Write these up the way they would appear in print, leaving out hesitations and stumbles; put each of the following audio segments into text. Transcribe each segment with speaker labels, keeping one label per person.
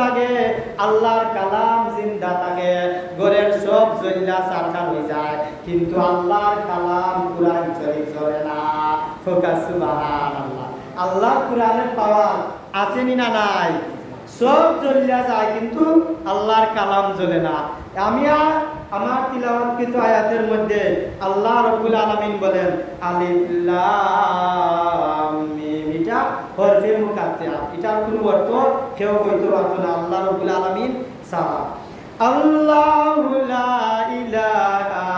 Speaker 1: লাগে আল্লাহর কালাম জিন্দা থাকে, ঘরের সব জ্বললা সারখান হয়ে যায়, কিন্তু আল্লাহর কালাম কুরআন শরীফ জ্বলে না। ফোকাস সুবহানাল্লাহ। আল্লাহর কুরআনের পাওয়ার আছেনি না নাই? সব জ্বলিয়া যায় কিন্তু আল্লাহর কালাম জ্বলে না। আমি আমার তিলাওয়াতকৃত আয়াতের মধ্যে আল্লাহ রাব্বুল আলামিন বলেন আলিফ লাম মিম, এটা হরফে মুকাত্তাআত, এটার কোনো অর্থ কেউ কইতে পারতো না আল্লাহ রাব্বুল আলামিন ছাড়া। আল্লাহু লা ইলাহা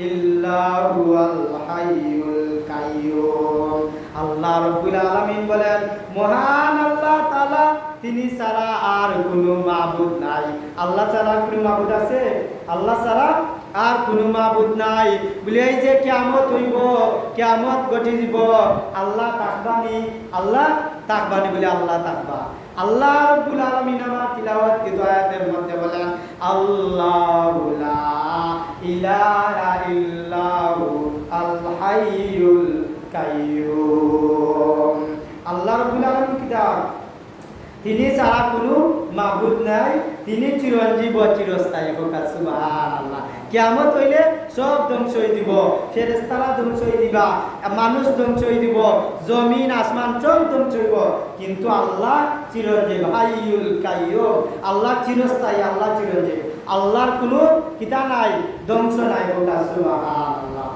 Speaker 1: ইল্লা হুয়াল হাইয়ুল কাইয়্যুম। আল্লাহ রাব্বুল আলামিন বলেন মহান আল্লাহ তাআলা, তিনি ছাড়া আর কোনো মাবুদ নাই। আল্লাহ ছাড়া কোনো মাবুদ আছে? আল্লাহ ছাড়া আর কোনো মাবুদ নাই। বলে এই যে কিয়ামত হইব, কিয়ামত ঘটে দিব, আল্লাহ তাকবানি, আল্লাহ তাকবানি বলে আল্লাহ তাকবা। আল্লাহ রাব্বুল আলামিন আমার তিলাওয়াতকৃত আয়াতের মধ্যে বলেন আল্লাহু লা ইলাহা ইল্লাহু আল হাইয়ুল কাইয়্যুম। আল্লাহ রাব্বুল আলামিন কিতাব, তিনি ছাড়া কোনো মাবুদ নাই, তিনি চিরঞ্জীব চিরস্থায়ী। ফোকাস সুবহানাল্লাহ। কিয়ামত হইলে সব ধ্বংস হয়ে দিব, ফেরেশতারা ধ্বংস হয়ে দিবা, মানুষ ধ্বংস হয়ে দিব, জমিন আসমান সব ধ্বংস হইব, কিন্তু আল্লাহ চিরঞ্জীব হাইয়ুল কাইয়্যুম। আল্লাহ চিরস্থায়ী, আল্লাহ চিরঞ্জীব, আল্লাহর কোনো কিতা নাই, ধ্বংস নাই। ফোকাস সুবহানাল্লাহ।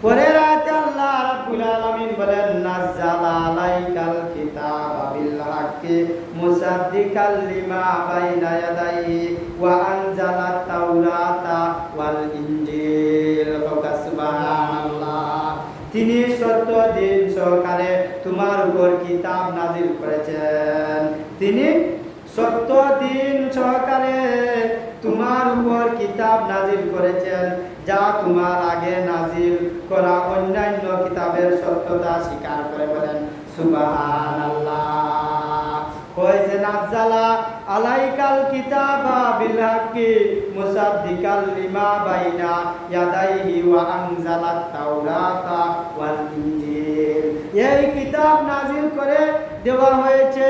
Speaker 1: পরের আয়াতে আল্লাহ রাব্বুল আলামিন বলেন নাযালা আলাইকাল কিতাবা বিল হাক্কি মুসাদ্দিকাল লিমা বাইনা ইয়াদাইহি ওয়া আনজালাত তাওরাতা ওয়াল ইনজিল। সুবহানাল্লাহ। তিনি সত্য দিন সহকারে তোমার উপর কিতাব নাযিল করেছেন, তিনি সত্য দিন সহকারে তোমার উপর কিতাব নাজিল করেছেন, যা তোমার আগে নাজিল করা অন্যান্য কিতাবের সত্যতা স্বীকার করে। বলেন সুবহানাল্লাহ। কইছে নাযালা আলাইকাল কিতাবা বিল হাক্কি মুসাদ্দিকাল লিমা বাইনা ইয়াদাইহি ওয়া আনজালাত তাওরাতা ওয়াল ইনজিল। এই কিতাব নাজিল করে দেওয়া হয়েছে,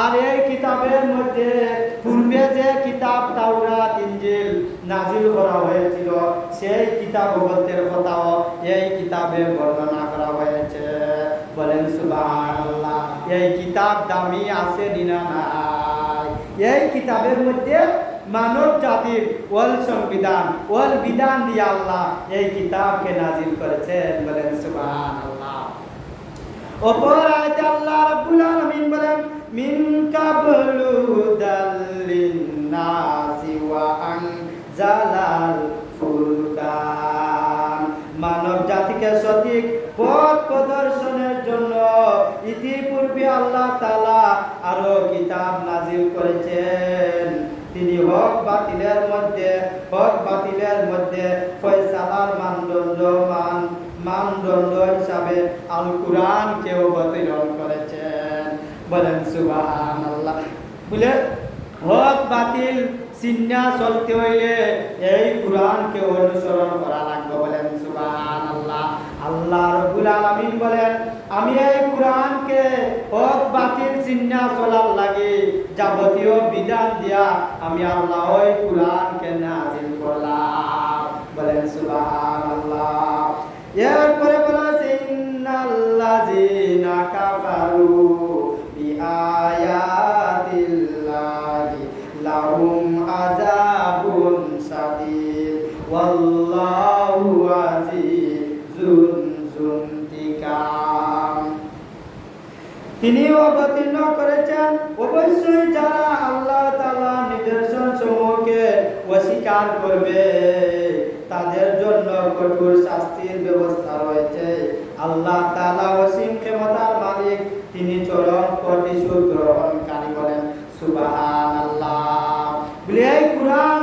Speaker 1: আর এই কিতাবের মধ্যে পূর্বে যে কিতাব তাওরাত ইনজিল নাজিল করা হয়েছিল সেই কিতাব গ্রন্থের কথাও এই কিতাবে বর্ণনা করা হয়েছে। বলেন সুবহানাল্লাহ। এই কিতাব দামি আছে না নাই? এই কিতাবের মধ্যে মানব জাতির ওয়াল সংবিধান, ওয়াল বিধান দিয়ে আল্লাহ এই কিতাবকে নাজিল করেছেন। বলেন সুবহানাল্লাহ। অপর আয়াতে আল্লাহ রাব্বুল আলামিন বলেন মিন কাবলু হুদাল্লিন নাসি ওয়া আনজালাল ফুরকান। মানব জাতিকে সঠিক পথ প্রদর্শনের জন্য ইতিপূর্বে আল্লাহ তাআলা আরো কিতাব নাজিল করেছেন। তিনি হক বাতিলের মধ্যে ফয়সালার মানদণ্ড হিসাবে আল কুরআনকে অবতীর্ণ করেছেন। বলেন সুবহানাল্লাহ। বলে হক বাতিল চিন্না চলতে হইলে এই কুরআনকে অনুসরণ করা লাগবে। বলেন সুবহানাল্লাহ। আল্লাহ রাব্বুল আলামিন বলেন আমি এই কুরআনকে হক বাতিল চিন্না চলার লাগে যাবতীয় বিধান দিয়া আমি আল্লাহ ওই কুরআনকে নাযিল করলাম। বলেন সুবহানাল্লাহ। এরপরে বলা আছে ইন্নাল্লাযীনা কাফারু বিআয়াতিল্লাহি লাহুম আযাবুন শাদীদ ওয়াল্লাহু আযীজুন যুনতিকাম। তিনি অবতীর্ণ করেছেন অবশ্যই যারা আল্লাহ তাআলা নিদর্শন সমূহকে অস্বীকার করবে তাদের জন্য কঠোর শাস্তির ব্যবস্থা রয়েছে। আল্লাহ তাআলা অসীম ক্ষমতার মালিক, তিনি চরম প্রতিশোধ গ্রহণকারী। বলেন সুবহানাল্লাহ। বলে এই কুরআন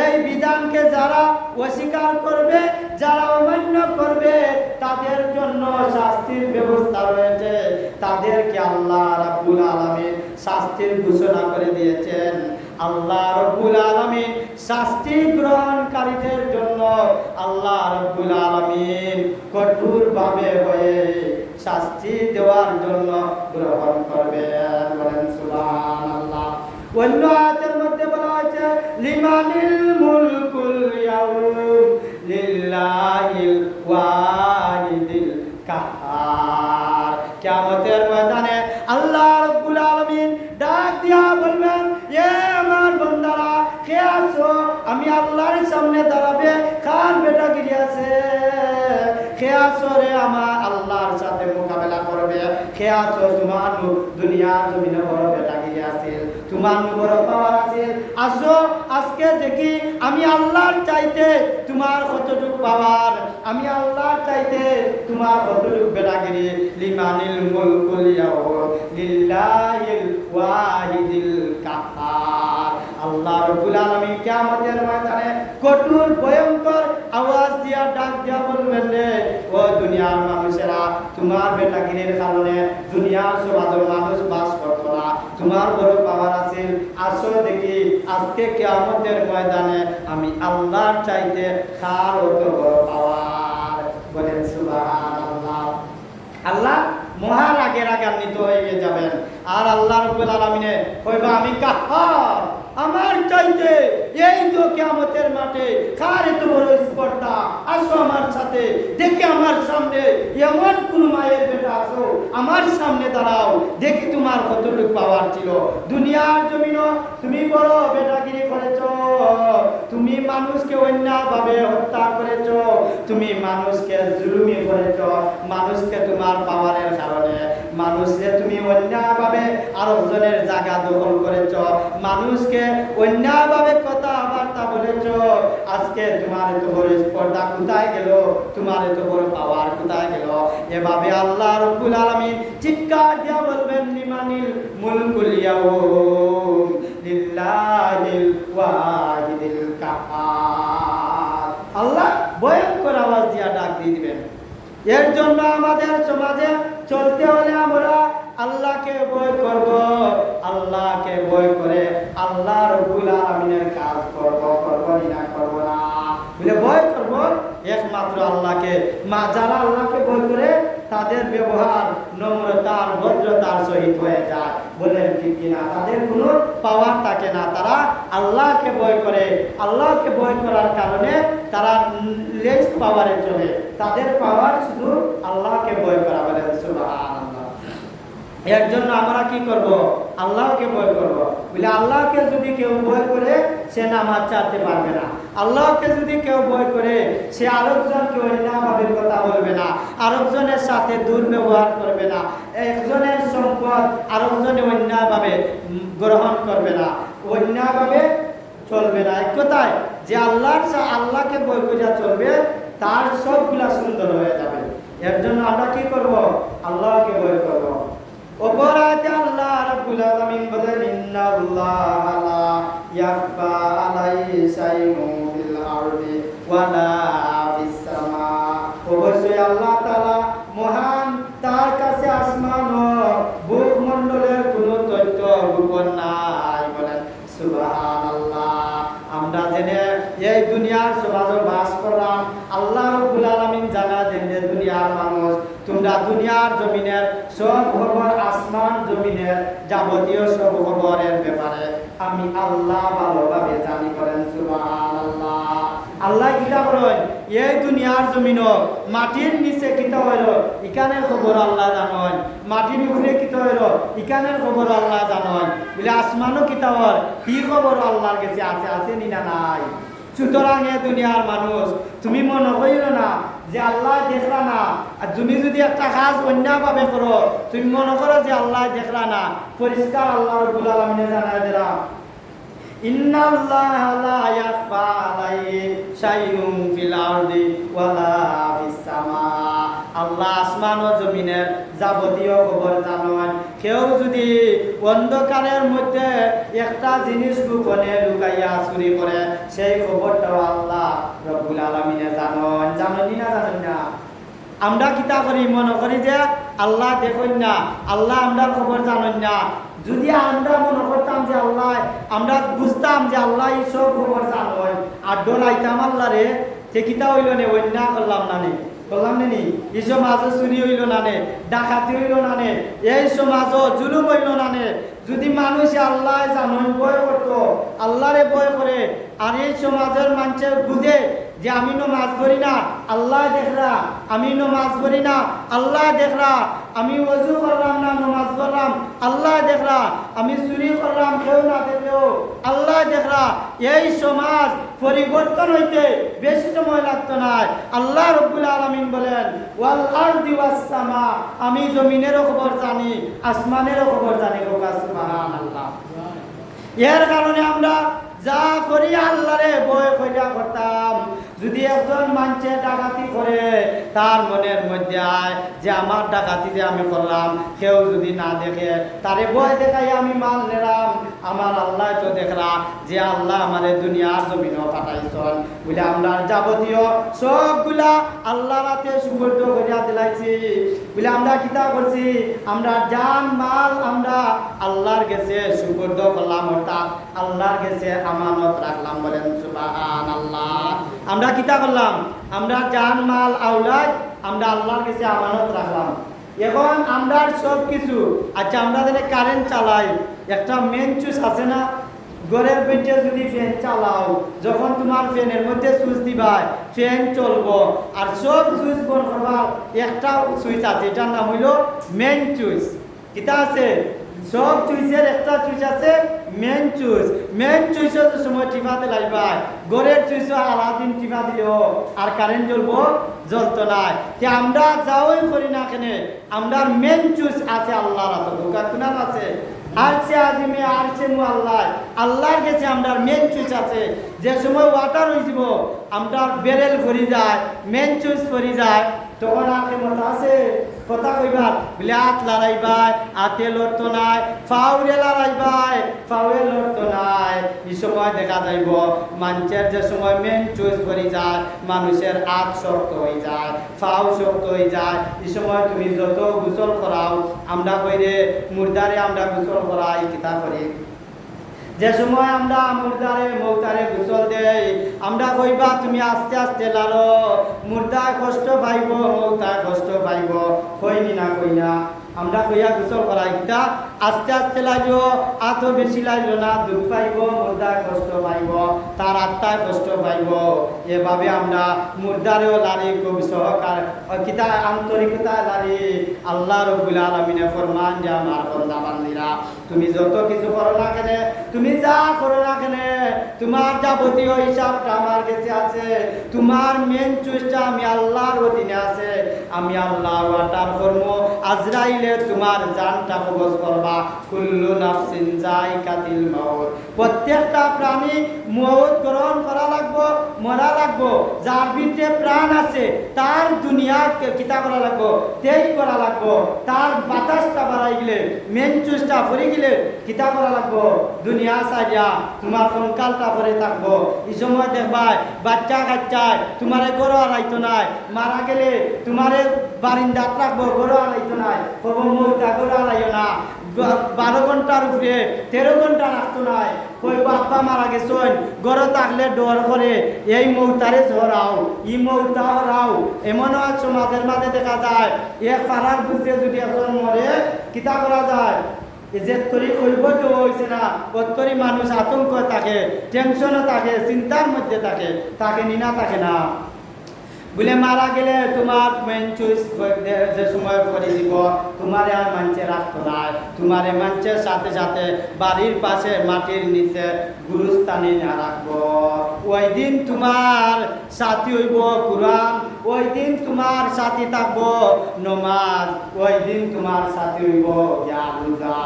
Speaker 1: এই বিধানকে যারা অস্বীকার করবে, যারা অমান্য করবে তাদের জন্য শাস্তির ব্যবস্থা রয়েছে। তাদেরকে আল্লাহ রাব্বুল আলামিন শাস্তির ঘোষণা করে দিয়েছেন। আল্লাহ রাব্বুল আলামিন শাস্তি গ্রহণকারীদের জন্য আল্লাহ রাব্বুল আলামিন কঠোরভাবে হয়ে শাস্তি দেওয়ার জন্য গ্রহণ করবেন। বলেন সুবহানাল্লাহ। অন্য আয়াতের মধ্যে বলা হয়েছে লিমানিল মুলকুল ইয়াউম লিল্লাহিল ওয়াহিদিল কাহার। কিয়ামতের ময়দানে আল্লাহ রাব্বুল আলামিন ডাক দিয়া বলবেন, এ আমার বান্দারা কে আছো? আমি আল্লাহর সামনে দাঁড়াবে, কার বেটাগিরি আছে? কে আছো রে আমার আল্লাহর সাথে মোকাবেলা করবে? কে আছো তোমার দুনিয়ার জমিনে বড় বেটাগিরি আছে, তোমার বড় পাওয়ার আছে? আসো আজকে দেখি আমি আল্লাহর চাইতে তোমার কতটুকু পাওয়ার, আমি আল্লাহর চাইতে তোমার কতটুকু বেটাগিরি। লিমানিল মুলকুল ইয়াউম লিল্লাহিল ওয়াহিদিল কাহার। আল্লাহ রাব্বুল আলামিন কিয়ামতের ময়দানে কঠোর ভয়ঙ্কর আওয়াজ দিয়া ডাক দিয়া বলবেন, রে ও দুনিয়ার মানুষেরা, তোমার বেটাগিরির কারণে দুনিয়ার সমাজের মানুষ বাস করতো না, তোমার বড় পাওয়ার আছে। আসো দেখি আজকে কিয়ামতের ময়দানে আমি আল্লাহর চাইতে কার অত বড় পাওয়ার। বলেন সুবহানাল্লাহ। আল্লাহ মহা রাগে রাগান্বিত হয়ে যাবেন, আর আল্লাহ রাব্বুল আলামিনে কইবা আমি কাহার, আমার চাইতে এই তো কিয়ামতের মাঠে কার এত বড় স্পর্ধা? আসো আমার সাথে দেখি, আমার সামনে এমন কোন মায়ের বেটা আসো, আমার সামনে দাঁড়াও, দেখি তোমার কতটুকু পাওয়ার ছিল। দুনিয়ার জমিন তুমি বড় বেটাগিরি করেছ, তুমি মানুষকে অন্যায়ভাবে হত্যা করেছ, তুমি মানুষকে জুলুমি করেছ, মানুষকে তোমার পাওয়ারের কারণে মানুষকে তুমি অন্যায়ভাবে আরেকজনের জায়গা দখল করেছ, মানুষকে অন্যায়ভাবে কথাবার্তা বলেছ। আজকে তোমার এত বড় স্পর্ধা কোথায় গেল? তোমার এত বড় পাওয়ার কোথায় গেল? এভাবে আল্লাহ রাব্বুল আলামিন চিৎকার দিয়া বলবেন, লিমানিল মুলকুল ইয়াউম লিল্লাহিল ওয়াহিদিল কাহার। আল্লাহ ভয়ঙ্কর আওয়াজ দিয়া ডাক দিয়ে দিবেন। এর জন্য আমাদের সমাজে চলতে হলে আমরা আল্লাহকে ভয় করব, আল্লাহকে ভয় করে আল্লাহ রাব্বুল আলামিনের কাজ করব, করব না করব না বলে ভয় করব একমাত্র আল্লাহকে। যারা আল্লাহকে ভয় করে তাদের ব্যবহার নম্রতার ভদ্রতার সহিত হয়ে যায়। বলেন ঠিক কিনা? তাদের কোনো পাওয়ার থাকে না, তারা আল্লাহকে ভয় করে। আল্লাহকে ভয় করার কারণে তারা লেস পাওয়ারে চলে, তাদের পাওয়ার শুধু আল্লাহকে ভয় করা। বলেন সুবহানাল্লাহ। এর জন্য আমরা কি করব? আল্লাহকে ভয় করব। বলে আল্লাহকে যদি কেউ ভয় করে সে নামাজ ছাড়তে পারবে না, আল্লাহকে যদি কেউ ভয় করে সে আরেকজনকে অন্যায়ভাবে কথা বলবে না, আরেকজনের সাথে দুর্ব্যবহার করবে না, একজনের সম্পদ আরেকজনে অন্যায়ভাবে গ্রহণ করবে না, অন্যায়ভাবে চলবে না। এক কথায় যে আল্লাহকে ভয় করে চলবে তার সবগুলা সুন্দর হয়ে যাবে। এর জন্য আমরা কি করব? আল্লাহকে ভয় করব। অপরাধে আল্লাহ রাব্বুল আলামিন বলেন, ইন্নাল্লাহা লা ইয়াখফা আলাইহি শাইউন ফিল আরদি ওয়ালা ফিস সামা। অবশ্যই আল্লাহ তাআলা মহান, তার কাছে আসমান ও ভূমণ্ডলের কোনো তথ্য গোপন নাই। বলেন সুবহানাল্লাহ। আমরা জেনে এই দুনিয়ার সমাজে বাস করলাম, আল্লাহ রাব্বুল আলামিন জানা দেন যে দুনিয়ার মানুষ তোমরা দুনিয়ার জমিনের সব খবর, আসমান জমিনের যাবতীয় সব খবরের ব্যাপারে আমি আল্লাহ ভালোভাবে জানি। করেন সুবহানাল্লাহ। আল্লাহ কিতা করেন? এই দুনিয়ার জমিন মাটির নিচে কিতা হইল ইকানের খবর আল্লাহ জানেন, মাটির উপরে কিতা হইল ইকানের খবর আল্লাহ জানেন। বলে আসমানও কিতা হল কি খবর আল্লাহর কাছে আছে, আছে নি না নাই? সুতরাং এ দুনিয়ার মানুষ তুমি মনে করিল না যে আল্লাহ দেখলা না, আর তুমি যদি একটা কাজ অন্যায়ভাবে করো তুমি মনে করো যে আল্লাহ দেখলা না। পরিষ্কার আল্লাহ রাব্বুল আলামিন জানায় দিলাম, ইন্নাল্লাহা লা ইয়াখফা আলাইহি শাইউন ফিল আরদি ওয়ালা ফিস সামা। আল্লাহ আসমান ও জমিনের যাবতীয় খবর জানেন। কেউ যদি অন্ধকারের মধ্যে একটা জিনিস গোপনে লুকাইয়া চুরি করে সেই খবরটাও আল্লাহ রাব্বুল আলামিনে জানেন। জানেন না? জানেন না? আমরা কিতা করি? মনে করি যে আল্লাহ দেখেন না, আল্লাহ আমরার খবর জানেন না। যদি আমরা মনে করতাম যে আল্লাহ, আমরা বুঝতাম যে আল্লাহ এই সব খবর জানেন আর ডরাইতাম আল্লাহরে, সে কিতা হইল নে? অন্যায় করলাম না নে? বললাম নি এই সমাজও চুরি হইল না নে, ডাকাতি হইল না নে, এই সমাজও জুলুম হইল না নে। যদি মানুষ আল্লাহ জানুন ভয় করতো, আল্লাহরে ভয় করে, আর এই সমাজের মানুষের বুঝে যে আমি নমাজ পড়ি না আল্লাহ দেখরা, আমি নমাজ পড়ি না আল্লাহ দেখরা, আমি ওযু করলাম না নমাজ পড়লাম আল্লাহ দেখরা, আমি চুরি করলাম কেউ না দেখলেও আল্লাহ দেখরা, এই সমাজ পরিবর্তন হইতে বেশি সময় লাগতো না। আল্লাহ রাব্বুল আলামিন বলেন ওয়াল আরদি ওয়াস সামা, আমি জমিনেরও খবর জানি আসমানেরও খবর জানি। সুবহানাল্লাহ। এর কারণে আমরা যা করি আল্লাহরে ভয় কইরা করতাম। যদি একজন মানুষে ডাকাতি করে তার মনের মধ্যে আয় যে আমার ডাকাতি যে আমি করলাম কেউ যদি না দেখে, তারে ভয় দেখাই আমি মাল নিলাম, আমার আল্লাহ তো দেখলা যে আল্লাহ আমাদের দুনিয়ার জমিনও পাঠাইছেন বলে আমরা যাবতীয় সবগুলা আল্লাহ রাতে সুবর্দ করিয়া দিলাইছি বলে আমরা কিতা করছি, আমরা জান মাল আমরা আল্লাহর কাছে সুবর্দ করলাম, অর্থাৎ আল্লাহর কাছে আমানত রাখলাম। বলেন সুবহানাল্লাহ। আমরা কিতা করলাম, আমরা জান মাল আওলাদ আমরা আল্লাহর কাছে আমানত রাখলাম। এখন আমরা সব কিছু, আচ্ছা আমরা যদি কারেন্ট চালাই, একটা মেন সুইচ আছে না, ঘরের মধ্যে যদি ফ্যান চালাও, যখন তোমার ফ্যানের মধ্যে সুইচ দিবা ফ্যান চলবো, আর সব সুইচ বন্ধ করবার একটা সুইচ আছে, এটার নাম হইল মেন সুইচ। কিতা আছে, সব সুইচের একটা সুইচ আছে মেন সুইচ। মেন সুইচের সময় টিপাতে লাগবে, ঘরের সুইচ আলাদিন টিপা দিলেও আর কারেন্ট জ্বলবো, জ্বলতো না। যে আমরা যাওই করি না কেন, আমরা মেন সুইচ আছে আল্লাহর হাতে, কোনার আছে আরশে আজিমে আরশে মুআল্লাহ, আল্লাহর কাছে আমরা মেন সুইচ আছে। যে সময় ওয়াটার হয়ে যাব, আমরা বেরেল ভরি যায়, মেন সুইচ ভরি যায়, তখন আর কেমন আছে কথা কইবার বলে হাত লড়াইবাই, হাতে লড়তো নাই, ফাউরে লড়াইবাই, ফাউরে লড়তো নাই। এই সময় দেখা যাইব মানুষের যে সময় মেন চুইস ভরি যায়, মানুষের হাত শক্ত হয়ে যায়, ফাউ শক্ত হয়ে যায়। এই সময় তুমি যত গোসল করাও, আমরা কইরে মুর্দারে আমরা গোসল করাই কিতা করি, যে সময় আমরা মুর্দারে মৌতারে গোসল দেই, আমরা কইবা তুমি আস্তে আস্তে লালো, মুর্দায় কষ্ট পাইব মৌতায় কষ্ট পাইব, কইনি না কই না, আমরা কইয়া গোসল করাই কিতা আস্তে আস্তে লাগলো, এত বেশি লাগলো না, দুঃখ পাইব মুর্দায় কষ্ট পাইব, তার আত্মায় কষ্ট পাইব। এভাবে আমরা মুর্দারেও লারি খুব সহকার কিতা আন্তরিকতা লারি। আল্লাহ রাব্বুল আলামিনে ফরমান যে আমার বান্দা বান্দিরা তুমি যত কিছু করো না কেন, তুমি যা করো না কেন, তোমার যাবতীয় হিসাবটা আমার কাছে আছে, তোমার মেন চুইসটা আমি আল্লাহর অধীনে আছে, আমি আল্লাহ ওয়াটার কর্ম আজরাইলে তোমার জানটা কবজ করবা। কুল্লু নাফসিন যায়কাতুল মাউত, প্রত্যেকটা প্রাণী মওত গ্রহণ করা লাগবো, মরা লাগবো। যার ভিতরে প্রাণ আছে তার দুনিয়া কিতা করা লাগবো, ত্যাগ করা লাগবো। তার বাতাসটা বাড়াই গেলে, মেন চুইসটা পড়ে গেলে কিতা করা লাগবো, দুনিয়া সাইয়া তোমার কঙ্কালটা পরে থাকবো। এই সময় দেখবা বাচ্চা কাচ্চায় তোমারে গরো হারাইতো নাই, মারা গেলে তোমারে বারিন্দাত রাখবো, গরো হারাইতো নাই, কব মৌতা গরো হারাইও না। 12 ঘন্টার উপরে 13 ঘন্টা রাখতো নাই, কই বাপ্পা মারা গেছেন, গরো থাকলে ডর করে এই মৌতারে ঝরাও, ই মৌতা হরাও। এমনও সমাজের মাঝে দেখা যায় এক পাড়ার বুঝে যদি এখন মরে কিতা করা যায়, যে তরি কইব তো হইছে না, কতরি মানুষ আতঙ্ক থাকে, টেনশনে থাকে, চিন্তার মধ্যে থাকে, তাকে নিনা থাকে না বলে মারা গেলে তোমার মেন চুইস যে সময় করে দিব, তোমারে আর মানুষে রাখতো না, তোমারে মানুষের সাথে সাথে বাড়ির পাশে মাটির নিচে গুরুস্থানে না রাখবো। ওই দিন তোমার সাথী হইব কুরআন, ওই দিন তোমার সাথী থাকবো নমাজ, ওই দিন তোমার সাথী হইব রোজা।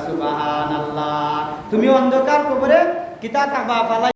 Speaker 1: সুবহানাল্লাহ। তুমি অন্ধকার কবরে কিতা থাকবা ফালাই